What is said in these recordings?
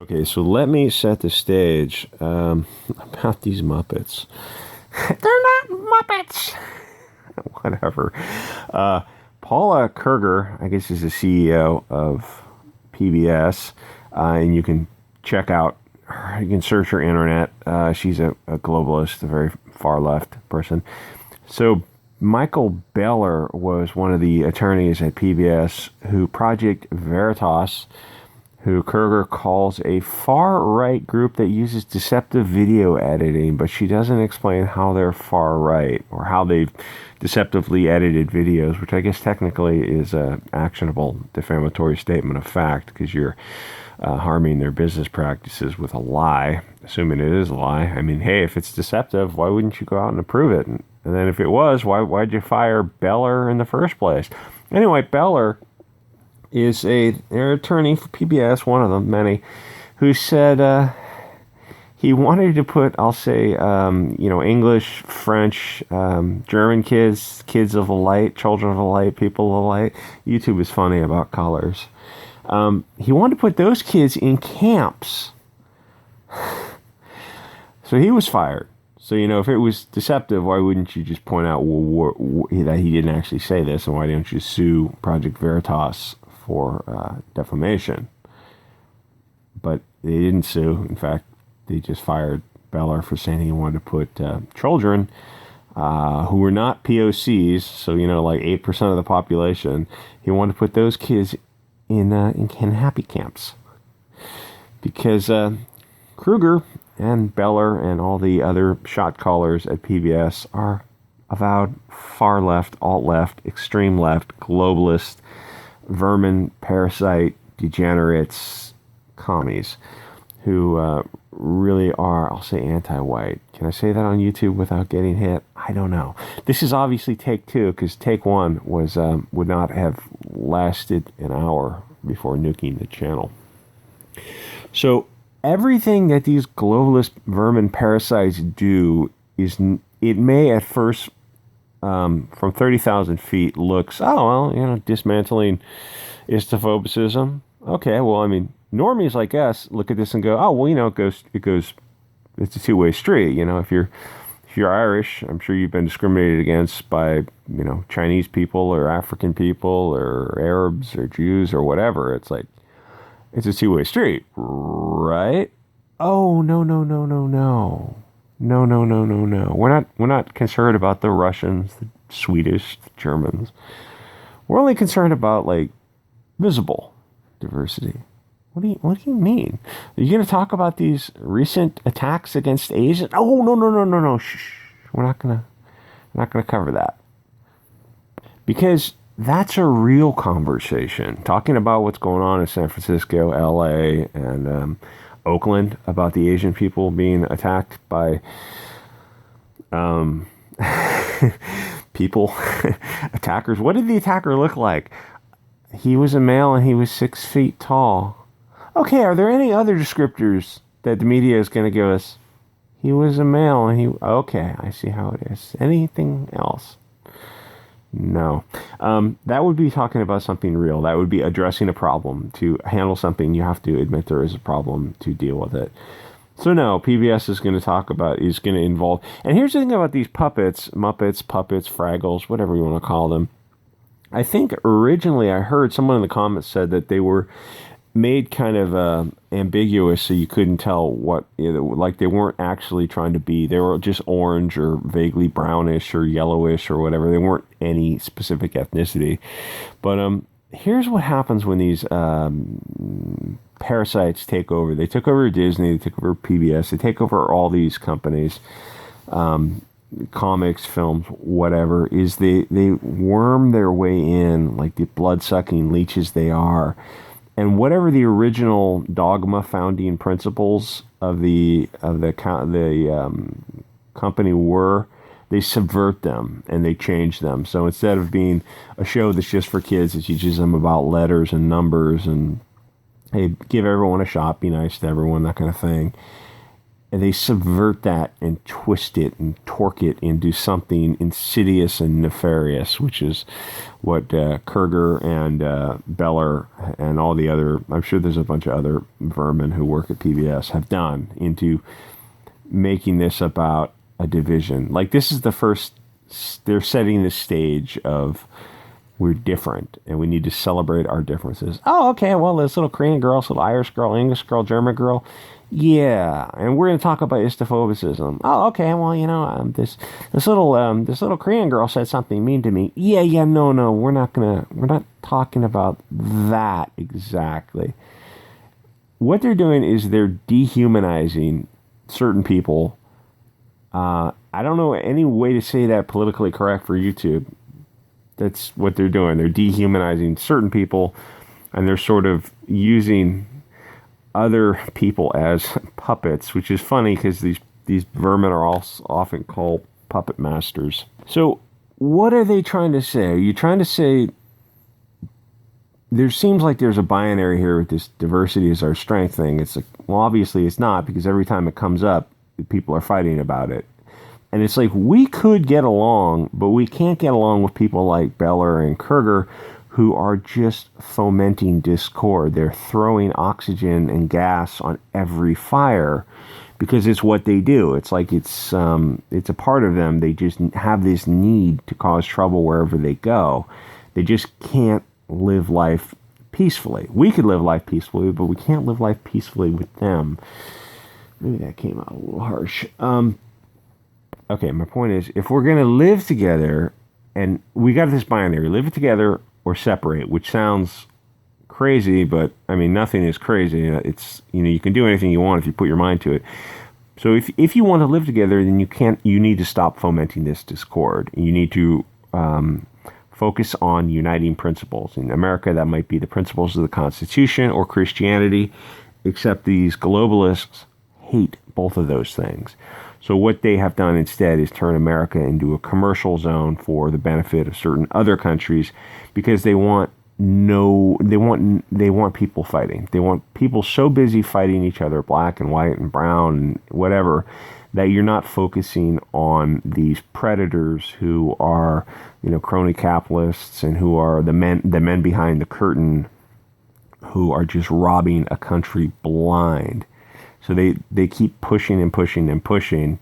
Okay, so let me set the stage about these Muppets. They're not Muppets! Whatever. Paula Kerger, I guess, is the CEO of PBS, and you can check out her, you can search her internet. She's a globalist, a very far left person. So Michael Beller was one of the attorneys at PBS who Project Veritas, who Kerger calls a far-right group that uses deceptive video editing, but she doesn't explain how they're far-right or how they've deceptively edited videos, which I guess technically is a actionable defamatory statement of fact because you're harming their business practices with a lie, assuming it is a lie. I mean, hey, if it's deceptive, why wouldn't you go out and approve it? And then if it was, why'd you fire Beller in the first place? Anyway, Beller is an attorney for PBS, one of them, many, who said he wanted to put, I'll say, English, French, German kids, kids of the light, children of the light, people of the light. YouTube is funny about colors. He wanted to put those kids in camps. So he was fired. So, if it was deceptive, why wouldn't you just point out that he didn't actually say this, and why didn't you sue Project Veritas for defamation? But they didn't sue. In fact, they just fired Beller for saying he wanted to put children who were not POCs, so, like 8% of the population, he wanted to put those kids in happy camps. Because Kruger and Beller and all the other shot callers at PBS are avowed far left, alt left, extreme left, globalist, vermin, parasite, degenerates, commies, who really are, I'll say, anti-white. Can I say that on YouTube without getting hit? I don't know. This is obviously take two, because take one was would not have lasted an hour before nuking the channel. So everything that these globalist vermin parasites do is, it may at first, from 30,000 feet, looks, dismantling Islamophobicism. Okay, well, I mean, normies like us look at this and go, oh, well, it goes, it's a two-way street. If you're Irish, I'm sure you've been discriminated against by, Chinese people or African people or Arabs or Jews or whatever. It's like, it's a two-way street, right? Oh, no. No. We're not concerned about the Russians, the Swedish, the Germans. We're only concerned about, like, visible diversity. What do you mean? Are you going to talk about these recent attacks against Asians? Oh, no. Shh. We're not going to cover that. Because that's a real conversation. Talking about what's going on in San Francisco, LA, and Oakland about the Asian people being attacked by people, attackers. What did the attacker look like? He was a male and he was 6 feet tall. Okay, are there any other descriptors that the media is going to give us? He was a male and okay, I see how it is. Anything else? No. That would be talking about something real. That would be addressing a problem. To handle something, you have to admit there is a problem to deal with it. So no, PBS is going to involve, and here's the thing about these puppets, Muppets, puppets, Fraggles, whatever you want to call them. I think originally I heard someone in the comments said that they were made kind of ambiguous, so you couldn't tell what, like they weren't actually trying to be. They were just orange or vaguely brownish or yellowish or whatever. They weren't any specific ethnicity. But here's what happens when these parasites take over. They took over Disney, they took over PBS, they take over all these companies, comics, films, whatever, is they worm their way in like the blood-sucking leeches they are. And whatever the original dogma founding principles of the company were, they subvert them and they change them. So instead of being a show that's just for kids, it teaches them about letters and numbers and, hey, give everyone a shot, be nice to everyone, that kind of thing. and they subvert that and twist it and torque it into something insidious and nefarious, which is what Kurger and Beller and all the other, I'm sure there's a bunch of other vermin who work at PBS, have done into making this about a division. Like, this is the first, they're setting the stage of, we're different and we need to celebrate our differences. Oh, okay, well, this little Korean girl, this little Irish girl, English girl, German girl, yeah, and we're going to talk about istophobicism. Oh, okay, well, this little Korean girl said something mean to me. Yeah, no, we're not talking about that exactly. What they're doing is they're dehumanizing certain people. I don't know any way to say that politically correct for YouTube. That's what they're doing. They're dehumanizing certain people, and they're sort of using other people as puppets, which is funny because these vermin are also often called puppet masters. So what are they trying to say? Are you trying to say there seems like there's a binary here with this diversity is our strength thing? It's like, well, obviously it's not, because every time it comes up, people are fighting about it. And it's like, we could get along, but we can't get along with people like Beller and Kurger, who are just fomenting discord. They're throwing oxygen and gas on every fire because it's what they do. It's like it's a part of them. They just have this need to cause trouble wherever they go. They just can't live life peacefully. We could live life peacefully, but we can't live life peacefully with them. Maybe that came out a little harsh. Okay, my point is, if we're going to live together, and we got this binary, live together or separate, which sounds crazy, but I mean, nothing is crazy. It's, you can do anything you want if you put your mind to it. So if you want to live together, then you need to stop fomenting this discord. You need to focus on uniting principles. In America, that might be the principles of the Constitution or Christianity, except these globalists hate both of those things. So what they have done instead is turn America into a commercial zone for the benefit of certain other countries, because they want people fighting. They want people so busy fighting each other, black and white and brown and whatever, that you're not focusing on these predators who are, crony capitalists, and who are the men behind the curtain, who are just robbing a country blind. So they keep pushing and pushing and pushing,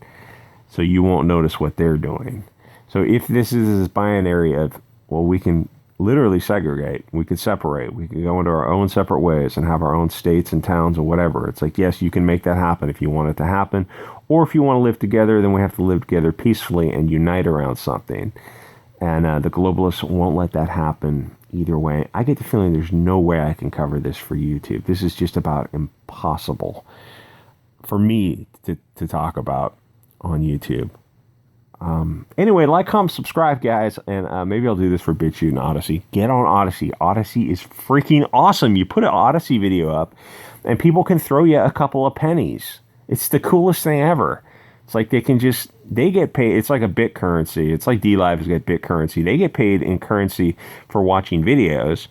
so you won't notice what they're doing. So if this is this binary of, well, we can literally segregate, we could separate, we could go into our own separate ways and have our own states and towns or whatever. It's like, yes, you can make that happen if you want it to happen. Or if you want to live together, then we have to live together peacefully and unite around something. And the globalists won't let that happen either way. I get the feeling there's no way I can cover this for YouTube. This is just about impossible for me to talk about on YouTube. Anyway, like, comment, subscribe, guys, and maybe I'll do this for BitChute and Odysee. Get on Odysee. Odysee is freaking awesome. You put an Odysee video up, and people can throw you a couple of pennies. It's the coolest thing ever. It's like they get paid. It's like a bit currency. It's like Dlive has got bit currency. They get paid in currency for watching videos.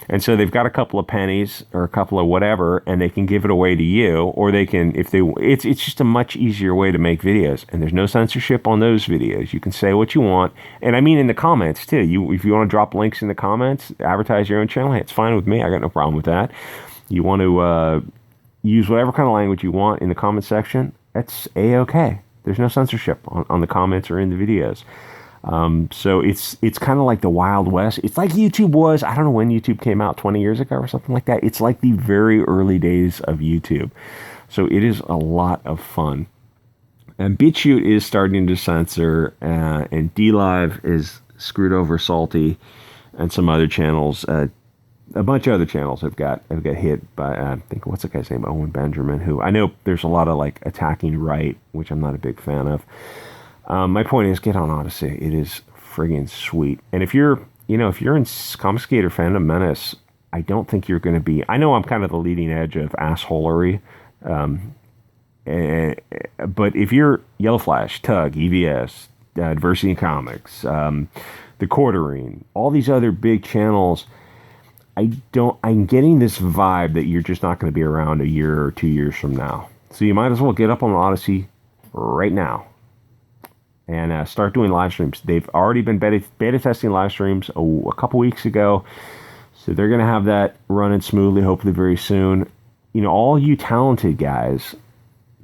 And so they've got a couple of pennies or a couple of whatever, and they can give it away to you, or they can, it's just a much easier way to make videos. And there's no censorship on those videos. You can say what you want. And I mean, in the comments too. If you want to drop links in the comments, advertise your own channel, hey, it's fine with me. I got no problem with that. You want to use whatever kind of language you want in the comment section, that's A-okay. There's no censorship on the comments or in the videos. So it's kind of like the Wild West. It's like YouTube was, I don't know when YouTube came out, 20 years ago or something like that. It's like the very early days of YouTube. So it is a lot of fun. And BitChute is starting to censor, and Dlive is screwed over Salty, and some other channels, a bunch of other channels have got hit by, I think, what's the guy's name? Owen Benjamin, who I know there's a lot of like attacking right, which I'm not a big fan of. My point is, get on Odysee. It is friggin' sweet. And if you're in Confiscator Fandom Menace, I don't think you're going to be, I know I'm kind of the leading edge of assholery, but if you're Yellow Flash, Tug, EVS, Diversity in Comics, The Quartering, all these other big channels, I'm getting this vibe that you're just not going to be around a year or 2 years from now. So you might as well get up on Odysee right now and start doing live streams. They've already been beta testing live streams a couple weeks ago. So they're going to have that running smoothly, hopefully very soon. You know, all you talented guys,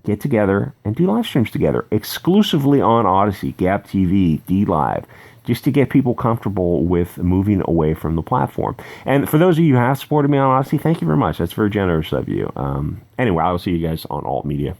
get together and do live streams together exclusively on Odysee, Gap TV, Dlive, just to get people comfortable with moving away from the platform. And for those of you who have supported me on Odysee, thank you very much. That's very generous of you. Anyway, I'll see you guys on Alt Media.